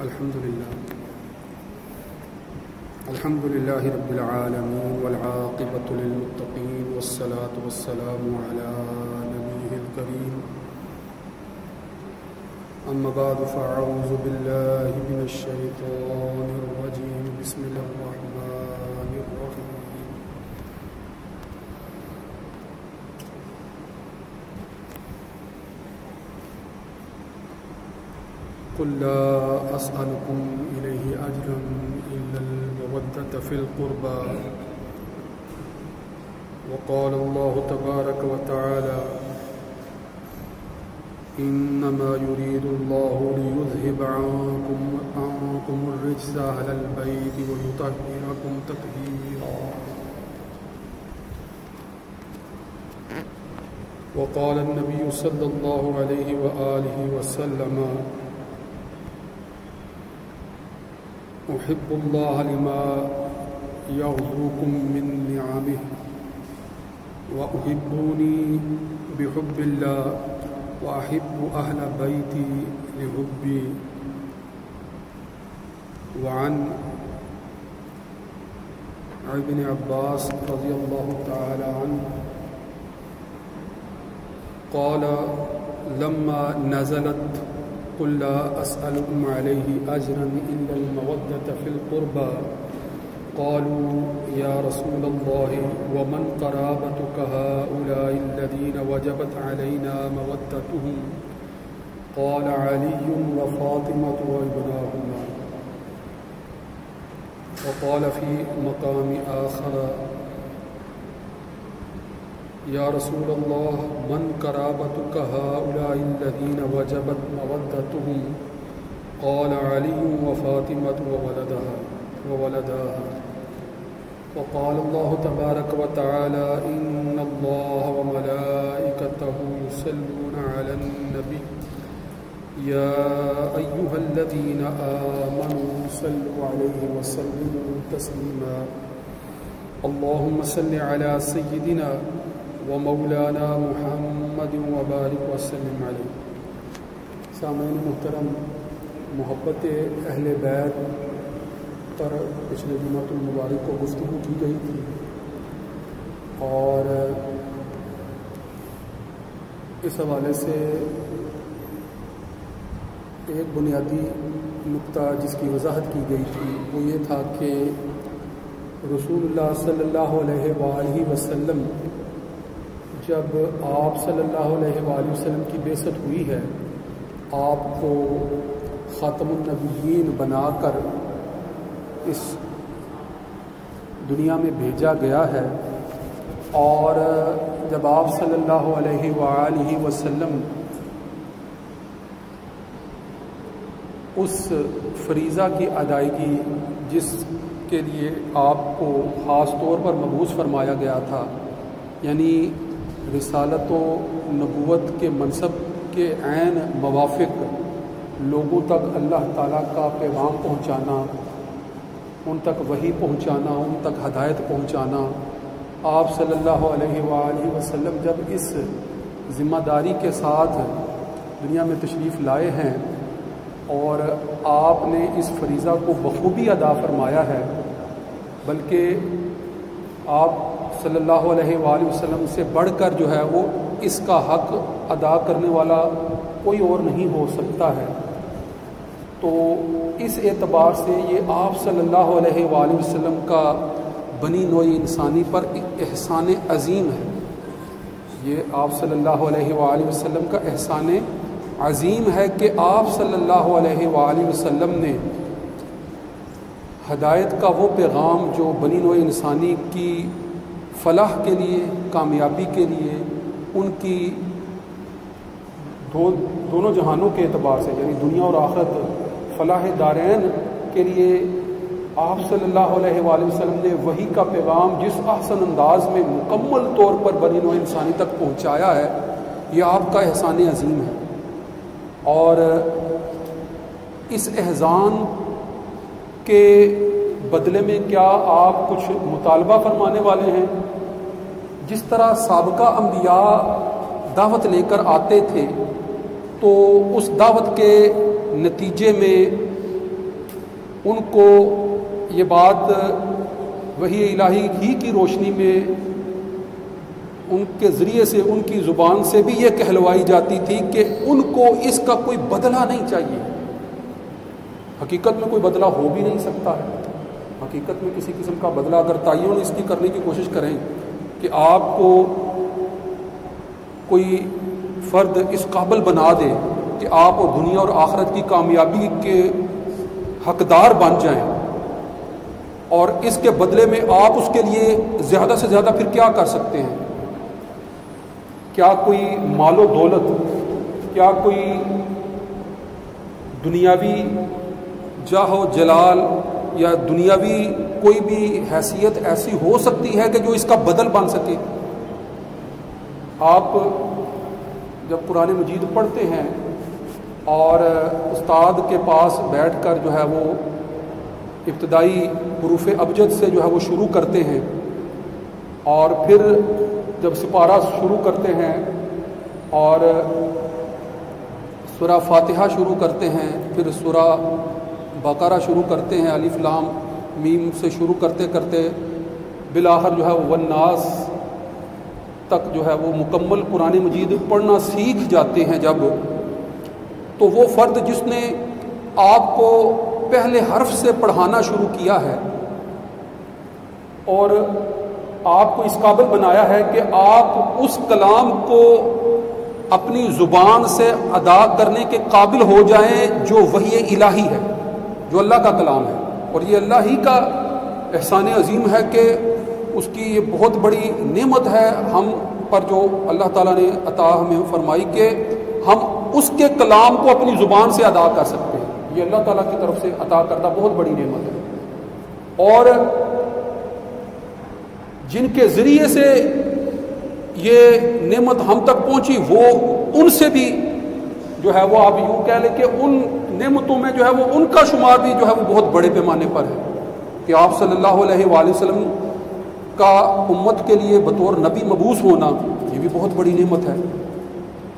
الحمد لله رب العالمين والعاقبة للمتقين والصلاة والسلام على نبيه الكريم أما بعد فأعوذ بالله من الشيطان الرجيم بسم الله الرحمن الرحيم قل لا أسألكم إليه أجرا إلا المودة في القربى وقال الله تبارك وتعالى إنما يريد الله ليذهب عنكم الرجس أهل البيت ويطهركم تطهيرا وقال النبي صلى الله عليه وآله وسلم أحب الله لما يغزوكم من نعمه وأحبوني بحب الله وأحب أهل بيتي لحبي وعن ابن عباس رضي الله تعالى عنه قال لما نزلت قل لا أسألكم عليه أجرا إلا المودة في القربى قالوا يا رسول الله ومن قرابتك هؤلاء الذين وجبت علينا مودتهم قال علي وفاطمة وابناهما وقال في مقام آخر يا رسول الله من قرابتك هؤلاء الذين وجبت مودتهم قال علي وفاطمة وولداها وقال الله تبارك وتعالى إن الله وملائكته يصلون على النبي يا أيها الذين آمنوا صلوا عليه وسلموا تسليما اللهم صل على سيدنا ومولانا محمد وبارک وسلم علیہ. سامعین محترم، محبت اہل بیت پر پچھلے جمعۃ المبارک کو گفتگو کی گئی تھی اور اس حوالے سے ایک بنیادی نقطہ جس کی وضاحت کی گئی تھی وہ یہ تھا کہ رسول اللہ صلی اللہ علیہ وآلہ وسلم جب آپ صلی اللہ علیہ وآلہ وسلم کی بعثت ہوئی ہے، آپ کو خاتم النبیین بنا کر اس دنیا میں بھیجا گیا ہے، اور جب آپ صلی اللہ علیہ وآلہ وسلم اس فریضہ کی ادائیگی جس کے لیے آپ کو خاص طور پر مبعوث فرمایا گیا تھا، یعنی رسالت و نبوت کے منصب کے عین موافق لوگوں تک اللہ تعالیٰ کا پیغام پہنچانا، ان تک وحی پہنچانا، ان تک ہدایت پہنچانا، آپ صلی اللہ علیہ وآلہ وسلم جب اس ذمہ داری کے ساتھ دنیا میں تشریف لائے ہیں اور آپ نے اس فریضہ کو بخوبی ادا فرمایا ہے، بلکہ آپ صلی اللہ علیہ وآلہ وسلم سے بڑھ کر جو ہے وہ اس کا حق ادا کرنے والا کوئی اور نہیں ہو سکتا ہے، تو اس اعتبار سے یہ آپ صلی اللہ علیہ وآلہ وسلم کا بنی نوع انسانی پر احسان عظیم ہے. یہ آپ صلی اللہ علیہ وآلہ وسلم کا احسان عظیم ہے کہ آپ صلی اللہ علیہ وآلہ وسلم نے ہدایت کا وہ پیغام جو بنی نوع انسانی کی فلاح کے لیے، کامیابی کے لیے، ان کی دونوں جہانوں کے اعتبار سے یعنی دنیا اور آخرت فلاح دارین کے لیے آپ صلی اللہ علیہ وآلہ وسلم نے وحی کا پیغام جس احسن انداز میں مکمل طور پر بنی نوع انسانی تک پہنچایا ہے، یہ آپ کا احسان عظیم ہے. اور اس احسان کے بدلے میں کیا آپ کچھ مطالبہ فرمانے والے ہیں؟ جس طرح سابقہ انبیاء دعوت لے کر آتے تھے تو اس دعوت کے نتیجے میں ان کو یہ بات وحی الہی ہی کی روشنی میں ان کے ذریعے سے ان کی زبان سے بھی یہ کہلوائی جاتی تھی کہ ان کو اس کا کوئی بدلہ نہیں چاہیے. حقیقت میں کوئی بدلہ ہو بھی نہیں سکتا ہے. حقیقت میں کسی قسم کا بدلہ اگر تعین اس کی کرنے کی کوشش کریں کہ آپ کو کوئی فرد اس قابل بنا دے کہ آپ دنیا اور آخرت کی کامیابی کے حقدار بن جائیں اور اس کے بدلے میں آپ اس کے لیے زیادہ سے زیادہ پھر کیا کر سکتے ہیں؟ کیا کوئی مال و دولت، کیا کوئی دنیاوی جاہ و جلال یا دنیاوی کوئی بھی حیثیت ایسی ہو سکتی ہے کہ جو اس کا بدل بن سکے؟ آپ جب قرآن مجید پڑھتے ہیں اور استاد کے پاس بیٹھ کر جو ہے وہ ابتدائی حروف ابجد سے جو ہے وہ شروع کرتے ہیں اور پھر جب سپارہ شروع کرتے ہیں اور سورہ فاتحہ شروع کرتے ہیں، پھر سورہ بقرہ شروع کرتے ہیں، الف لام میم سے شروع کرتے کرتے بالآخر جو ہے وہ والناس تک جو ہے وہ مکمل قرآن مجید پڑھنا سیکھ جاتے ہیں جب، تو وہ فرد جس نے آپ کو پہلے حرف سے پڑھانا شروع کیا ہے اور آپ کو اس قابل بنایا ہے کہ آپ اس کلام کو اپنی زبان سے ادا کرنے کے قابل ہو جائیں جو وحی الہی ہے، جو اللہ کا کلام ہے. اور یہ اللہ ہی کا احسان عظیم ہے کہ اس کی یہ بہت بڑی نعمت ہے ہم پر جو اللہ تعالیٰ نے عطا ہمیں فرمائی کہ ہم اس کے کلام کو اپنی زبان سے ادا کر سکتے ہیں. یہ اللہ تعالیٰ کی طرف سے عطا کردہ بہت بڑی نعمت ہے. اور جن کے ذریعے سے یہ نعمت ہم تک پہنچی وہ ان سے بھی جو ہے وہ آپ یوں کہہ لیں کہ ان نعمتوں میں جو ہے وہ ان کا شمار بھی جو ہے وہ بہت بڑے پیمانے پر ہے کہ آپ صلی اللہ علیہ وآلہ وسلم کا امت کے لیے بطور نبی مبعوث ہونا یہ بھی بہت بڑی نعمت ہے.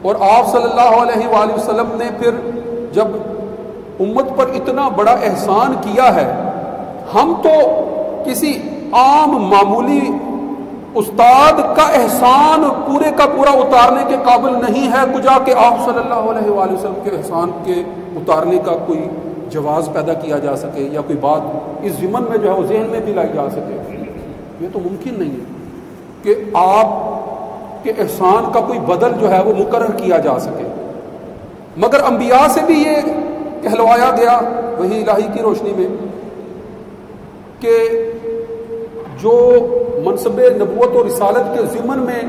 اور آپ صلی اللہ علیہ وآلہ وسلم نے پھر جب امت پر اتنا بڑا احسان کیا ہے، ہم تو کسی عام معمولی استاد کا احسان پورے کا پورا اتارنے کے قابل نہیں ہے کجا کہ آپ صلی اللہ علیہ وآلہ وسلم کے احسان کے اتارنے کا کوئی جواز پیدا کیا جا سکے یا کوئی بات اس ضمن میں جو ہے وہ ذہن میں بھی لائی جا سکے. یہ تو ممکن نہیں ہے کہ آپ کے احسان کا کوئی بدل جو ہے وہ مقرر کیا جا سکے. مگر انبیاء سے بھی یہ کہلوایا گیا وحی الہی کی روشنی میں کہ جو منصب نبوت اور رسالت کے ضمن میں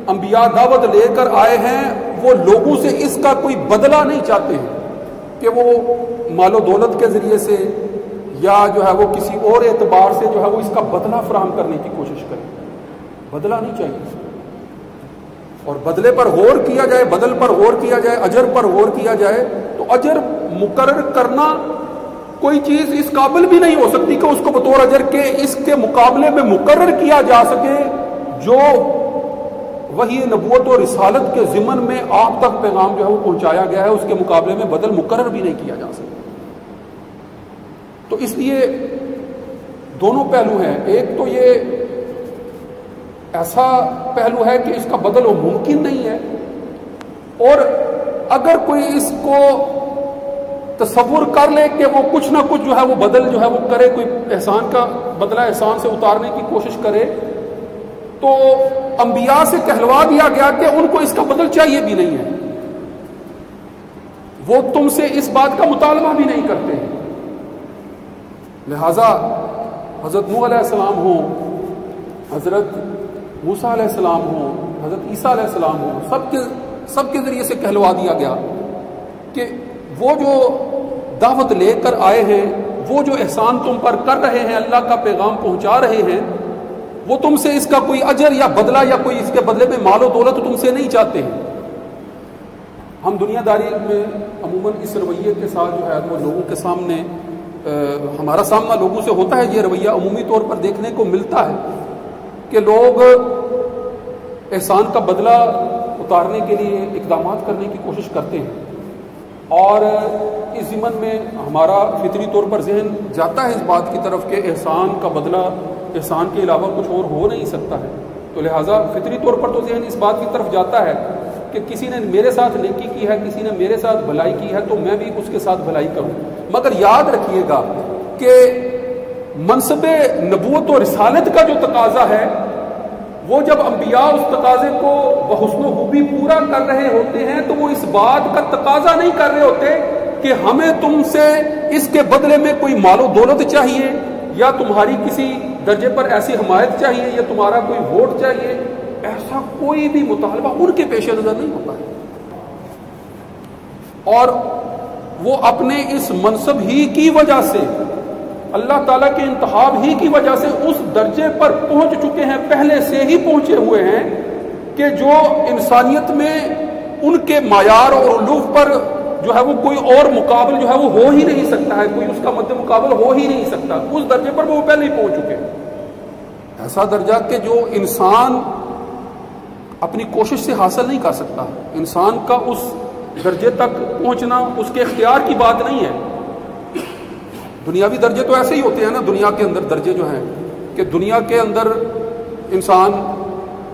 انبیاء دعوت لے کر آئے ہیں وہ لوگوں سے اس کا کوئی بدلہ نہیں چاہتے ہیں کہ وہ مال و دولت کے ذریعے سے یا جو ہے وہ کسی اور اعتبار سے جو ہے وہ اس کا بدلہ فراہم کرنے کی کوشش کریں. بدلہ نہیں چاہیے اور بدلے پر غور کیا جائے، بدل پر غور کیا جائے، اجر پر غور کیا جائے تو اجر مقرر کرنا کوئی چیز اس قابل بھی نہیں ہو سکتی کہ اس کو بطور اجر کے اس کے مقابلے میں مقرر کیا جا سکے جو وحی نبوت اور رسالت کے ضمن میں آپ تک پیغام جو ہے وہ پہنچایا گیا ہے، اس کے مقابلے میں بدل مقرر بھی نہیں کیا جا سکتا. تو اس لیے دونوں پہلو ہیں. ایک تو یہ ایسا پہلو ہے کہ اس کا بدل ممکن نہیں ہے، اور اگر کوئی اس کو تصور کر لے کہ وہ کچھ نہ کچھ جو ہے وہ بدل جو ہے وہ کرے، کوئی احسان کا بدلہ احسان سے اتارنے کی کوشش کرے، تو انبیاء سے کہلوا دیا گیا کہ ان کو اس کا بدل چاہیے بھی نہیں ہے. وہ تم سے اس بات کا مطالبہ بھی نہیں کرتے ہیں. لہذا حضرت نوح علیہ السلام ہوں، حضرت موسیٰ علیہ السلام ہوں، حضرت عیسیٰ علیہ السلام ہوں، سب کے ذریعے سے کہلوا دیا گیا کہ وہ جو دعوت لے کر آئے ہیں، وہ جو احسان تم پر کر رہے ہیں، اللہ کا پیغام پہنچا رہے ہیں، وہ تم سے اس کا کوئی اجر یا بدلہ یا کوئی اس کے بدلے میں مال و دولت تم سے نہیں چاہتے ہیں. ہم دنیا داری میں عموماً اس رویے کے ساتھ جو ہے وہ لوگوں کے سامنے ہمارا سامنا لوگوں سے ہوتا ہے. یہ رویہ عمومی طور پر دیکھنے کو ملتا ہے کہ لوگ احسان کا بدلہ اتارنے کے لیے اقدامات کرنے کی کوشش کرتے ہیں، اور اس ضمن میں ہمارا فطری طور پر ذہن جاتا ہے اس بات کی طرف کہ احسان کا بدلہ احسان کے علاوہ کچھ اور ہو نہیں سکتا ہے، تو لہٰذا فطری طور پر تو ذہن اس بات کی طرف جاتا ہے کہ کسی نے میرے ساتھ نیکی کی ہے، کسی نے میرے ساتھ بھلائی کی ہے، تو میں بھی اس کے ساتھ بھلائی کروں۔ مگر یاد رکھیے گا کہ منصب نبوت و رسالت کا جو تقاضا ہے، وہ جب انبیاء اس تقاضے کو بحسن و خوبی پورا کر رہے ہوتے ہیں تو وہ اس بات کا تقاضا نہیں کر رہے ہوتے کہ ہمیں تم سے اس کے بدلے میں کوئی مال و دولت چاہیے، یا تمہاری کسی درجے پر ایسی حمایت چاہیے، یا تمہارا کوئی ووٹ چاہیے۔ ایسا کوئی بھی مطالبہ ان کے پیش نظر نہیں ہوتا ہے، اور وہ اپنے اس منصب ہی کی وجہ سے، اللہ تعالیٰ کے انتخاب ہی کی وجہ سے اس درجے پر پہنچ چکے ہیں، پہلے سے ہی پہنچے ہوئے ہیں کہ جو انسانیت میں ان کے معیار اور علوف پر جو ہے وہ کوئی اور مقابل جو ہے وہ ہو ہی نہیں سکتا ہے، کوئی اس کا مد مقابل ہو ہی نہیں سکتا۔ اس درجے پر وہ پہلے ہی پہنچ چکے ہیں، ایسا درجہ کہ جو انسان اپنی کوشش سے حاصل نہیں کر سکتا۔ انسان کا اس درجے تک پہنچنا اس کے اختیار کی بات نہیں ہے۔ دنیاوی درجے تو ایسے ہی ہوتے ہیں نا، دنیا کے اندر درجے جو ہیں کہ دنیا کے اندر انسان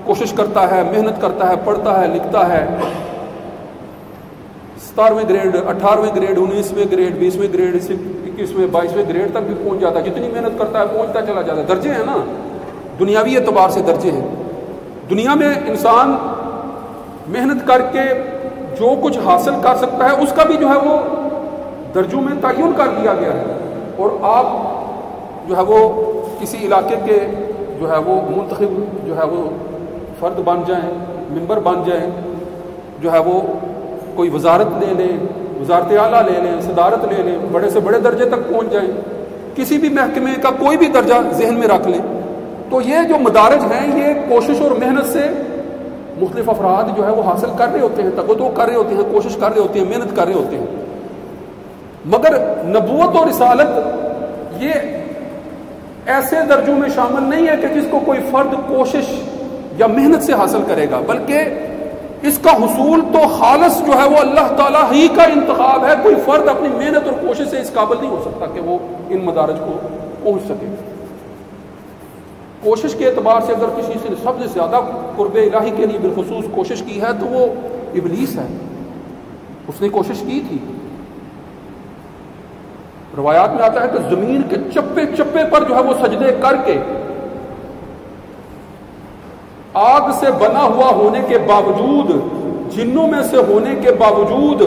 کوشش کرتا ہے، محنت کرتا ہے، پڑھتا ہے، لکھتا ہے، 17ویں گریڈ، 18ویں گریڈ، 19ویں گریڈ، 20ویں گریڈ، 21ویں 22ویں گریڈ تک بھی پہنچ جاتا ہے۔ جتنی محنت کرتا ہے پہنچتا چلا جاتا ہے۔ درجے ہیں نا، دنیاوی اعتبار سے درجے ہیں۔ دنیا میں انسان محنت کر کے جو کچھ حاصل کر سکتا ہے اس کا بھی جو ہے وہ درجوں میں تعین کر دیا گیا ہے، اور آپ جو ہے وہ کسی علاقے کے جو ہے وہ منتخب جو ہے وہ فرد بن جائیں، ممبر بن جائیں، جو ہے وہ کوئی وزارت لے لیں، وزارت اعلیٰ لے لیں، صدارت لے لیں، بڑے سے بڑے درجے تک پہنچ جائیں، کسی بھی محکمے کا کوئی بھی درجہ ذہن میں رکھ لیں، تو یہ جو مدارج ہیں یہ کوشش اور محنت سے مختلف افراد جو ہے وہ حاصل کر رہے ہوتے ہیں، تقویٰ کر رہے ہوتے ہیں، کوشش کر رہے ہوتے ہیں، محنت کر رہے ہوتے ہیں۔ مگر نبوت اور رسالت یہ ایسے درجوں میں شامل نہیں ہے کہ جس کو کوئی فرد کوشش یا محنت سے حاصل کرے گا، بلکہ اس کا حصول تو خالص جو ہے وہ اللہ تعالیٰ ہی کا انتخاب ہے۔ کوئی فرد اپنی محنت اور کوشش سے اس قابل نہیں ہو سکتا کہ وہ ان مدارج کو پہنچ سکے۔ کوشش کے اعتبار سے اگر کسی سے سب سے زیادہ قرب الہی کے لیے بالخصوص کوشش کی ہے تو وہ ابلیس ہے، اس نے کوشش کی تھی۔ روایات میں آتا ہے کہ زمین کے چپے چپے پر جو ہے وہ سجدے کر کے، آگ سے بنا ہوا ہونے کے باوجود، جنوں میں سے ہونے کے باوجود،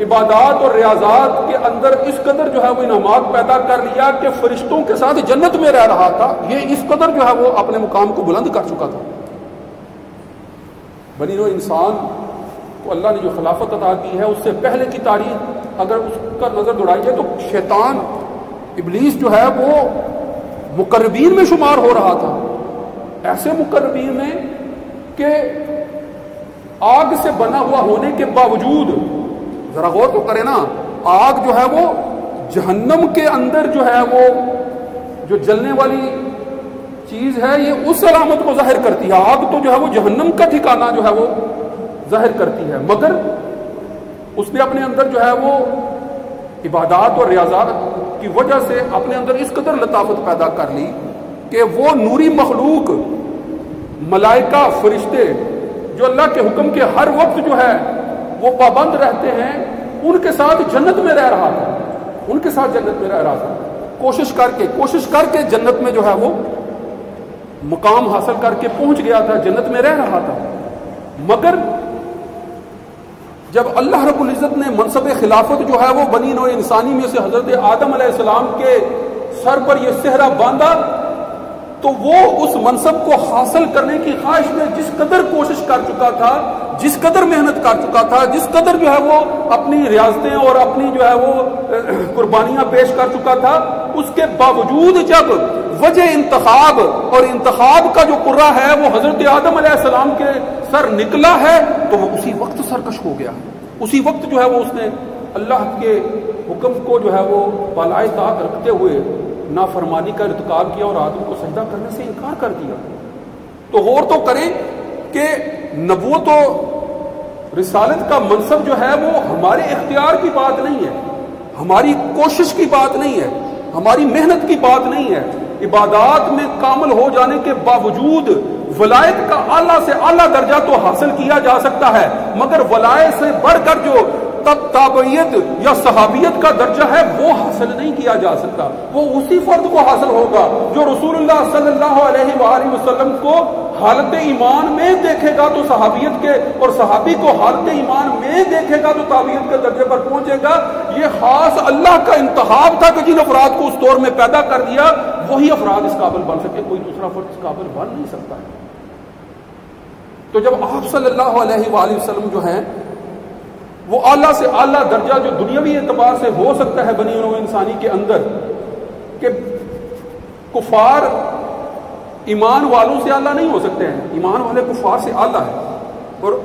عبادات اور ریاضات کے اندر اس قدر جو ہے وہ انعامات پیدا کر لیا کہ فرشتوں کے ساتھ جنت میں رہ رہا تھا۔ یہ اس قدر جو ہے وہ اپنے مقام کو بلند کر چکا تھا۔ بنی نوع انسان کو اللہ نے جو خلافت عطا کی ہے، اس سے پہلے کی تاریخ اگر اس کا نظر دوڑائی جائے تو شیطان ابلیس جو ہے وہ مقربین میں شمار ہو رہا تھا، ایسے مقربین میں کہ آگ سے بنا ہوا ہونے کے باوجود، ذرا غور تو کریں نا، آگ جو ہے وہ جہنم کے اندر جو ہے وہ جو جلنے والی چیز ہے یہ اس علامت کو ظاہر کرتی ہے، آگ تو جو ہے وہ جہنم کا ٹھکانہ جو ہے وہ ظاہر کرتی ہے، مگر اس نے اپنے اندر جو ہے وہ عبادات اور ریاضات کی وجہ سے اپنے اندر اس قدر لطافت پیدا کر لی کہ وہ نوری مخلوق، ملائکہ، فرشتے جو اللہ کے حکم کے ہر وقت جو ہے وہ پابند رہتے ہیں، ان کے ساتھ جنت میں رہ رہا تھا، ان کے ساتھ جنت میں رہ رہا تھا، کوشش کر کے جنت میں جو ہے وہ مقام حاصل کر کے پہنچ گیا تھا، جنت میں رہ رہا تھا۔ مگر جب اللہ رب العزت نے منصب خلافت جو ہے وہ بنی نوع انسانی میں سے حضرت آدم علیہ السلام کے سر پر یہ صحرا باندھا، تو وہ اس منصب کو حاصل کرنے کی خواہش میں جس قدر کوشش کر چکا تھا، جس قدر محنت کر چکا تھا، جس قدر جو ہے وہ اپنی ریاضتیں اور اپنی جو ہے وہ قربانیاں پیش کر چکا تھا، اس کے باوجود جب وجہ انتخاب اور انتخاب کا جو قرہ ہے وہ حضرت آدم علیہ السلام کے سر نکلا ہے، تو وہ اسی وقت سرکش ہو گیا، اسی وقت جو ہے وہ اس نے اللہ کے حکم کو جو ہے وہ بالائے طاق رکھتے ہوئے نافرمانی کا ارتکاب کیا اور آدم کو سجدہ کرنے سے انکار کر دیا۔ تو غور تو کریں کہ نبوت و رسالت کا منصب جو ہے وہ ہمارے اختیار کی بات نہیں ہے، ہماری کوشش کی بات نہیں ہے، ہماری محنت کی بات نہیں ہے۔ عبادات میں کامل ہو جانے کے باوجود ولایت کا اعلیٰ سے اعلیٰ درجہ تو حاصل کیا جا سکتا ہے، مگر ولایت سے بڑھ کر جو تابعیت یا صحابیت کا درجہ ہے وہ حاصل نہیں کیا جا سکتا۔ وہ اسی فرد کو حاصل ہوگا جو رسول اللہ صلی اللہ علیہ وآلہ وسلم کو حالت ایمان میں دیکھے گا تو صحابیت کے، اور صحابی کو حالت ایمان میں دیکھے گا تو تابعیت کے درجے پر پہنچے گا۔ یہ خاص اللہ کا انتخاب تھا کہ جن افراد کو اس دور میں پیدا کر دیا وہی افراد اس قابل بن سکے، کوئی دوسرا فرد اس قابل بن نہیں سکتا ہے۔ تو جب آپ صلی اللہ علیہ وآلہ وسلم جو ہیں وہ اعلیٰ سے اعلیٰ درجہ جو دنیاوی اعتبار سے ہو سکتا ہے بنی نوع انسانی کے اندر، کہ کفار ایمان والوں سے اعلیٰ نہیں ہو سکتے ہیں، ایمان والے کفار سے اعلیٰ ہیں، اور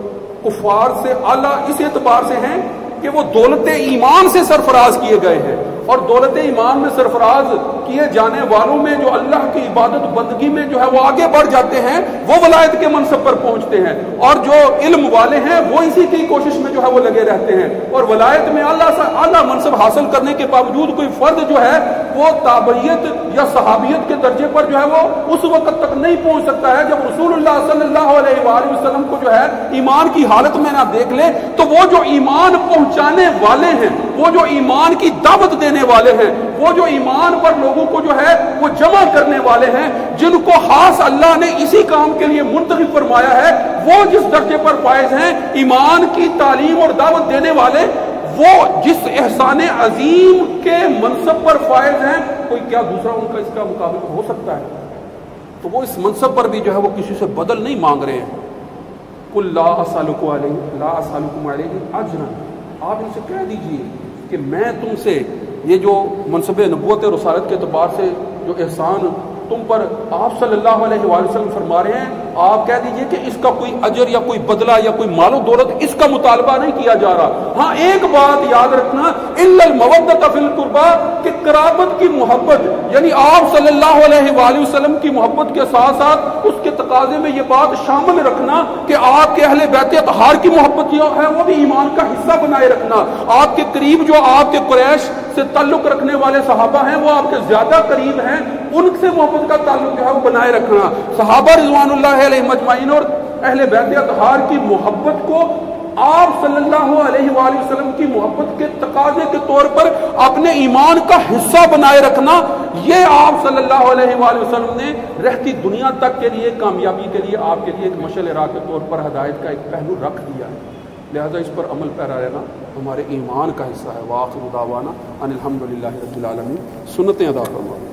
کفار سے اعلیٰ اس اعتبار سے ہیں کہ وہ دولت ایمان سے سرفراز کیے گئے ہیں، اور دولت ایمان میں سرفراز کیے جانے والوں میں جو اللہ کی عبادت بندگی میں جو ہے وہ آگے بڑھ جاتے ہیں وہ ولایت کے منصب پر پہنچتے ہیں، اور جو علم والے ہیں وہ اسی کی کوشش میں جو ہے وہ لگے رہتے ہیں، اور ولایت میں اعلیٰ سے اعلیٰ منصب حاصل کرنے کے باوجود کوئی فرد جو ہے وہ تابعیت یا صحابیت کے درجے پر جو ہے وہ اس وقت تک نہیں پہنچ سکتا ہے جب رسول اللہ صلی اللہ علیہ وآلہ وسلم کو جو ہے ایمان کی حالت میں نہ دیکھ لے۔ تو وہ جو ایمان پہنچانے والے ہیں، وہ جو ایمان کی دعوت دینے والے ہیں، وہ جو ایمان پر لوگوں کو جو ہے وہ جمع کرنے والے ہیں، جن کو خاص اللہ نے اسی کام کے لیے منتخب فرمایا ہے، وہ جس درجے پر فائز ہیں، ایمان کی تعلیم اور دعوت دینے والے، وہ جس احسان عظیم کے منصب پر فائز ہیں، کوئی کیا دوسرا ان کا اس کا مقابلہ ہو سکتا ہے؟ تو وہ اس منصب پر بھی جو ہے وہ کسی سے بدل نہیں مانگ رہے ہیں۔ قل لا اسألکم علیہ اجرا، آپ ان سے کہہ دیجئے کہ میں تم سے یہ جو منصب نبوت اور رسالت کے اعتبار سے جو احسان تم پر آپ صلی اللہ علیہ وآلہ وسلم فرما رہے ہیں، آپ کہہ دیجئے کہ اس کا کوئی اجر یا کوئی بدلہ یا کوئی مال و دولت اس کا مطالبہ نہیں کیا جا رہا۔ ہاں ایک بات یاد رکھنا، الا المودۃ فی القربى، کہ قرابت کی محبت، یعنی آپ صلی اللہ علیہ وآلہ وسلم کی محبت کے ساتھ ساتھ اس کے تقاضے میں یہ بات شامل رکھنا کہ آپ کے اہل بیت اطہار کی محبت جو ہے وہ بھی ایمان کا حصہ بنائے رکھنا، آپ کے قریب جو آپ کے قریش سے تعلق رکھنے والے صحابہ ہیں وہ آپ کے زیادہ قریب ہیں، ان سے محبت کا تعلق جو ہے وہ بنائے رکھنا، صحابہ رضوان اللہ علیہ مجمعین اور اہل بیت اطہار کی محبت کو آپ صلی اللہ علیہ وآلہ وسلم کی محبت کے تقاضے کے طور پر اپنے ایمان کا حصہ بنائے رکھنا، یہ آپ صلی اللہ علیہ وآلہ وسلم نے رہتی دنیا تک کے لیے، کامیابی کے لیے آپ کے لیے ایک مشعل راہ کے طور پر ہدایت کا ایک پہلو رکھ دیا ہے، لہذا اس پر عمل پیرا رہنا ہمارے ایمان کا حصہ ہے۔ وآخر دعوانا ان الحمدللہ رب العالمین۔ سنتیں ادا کرنا۔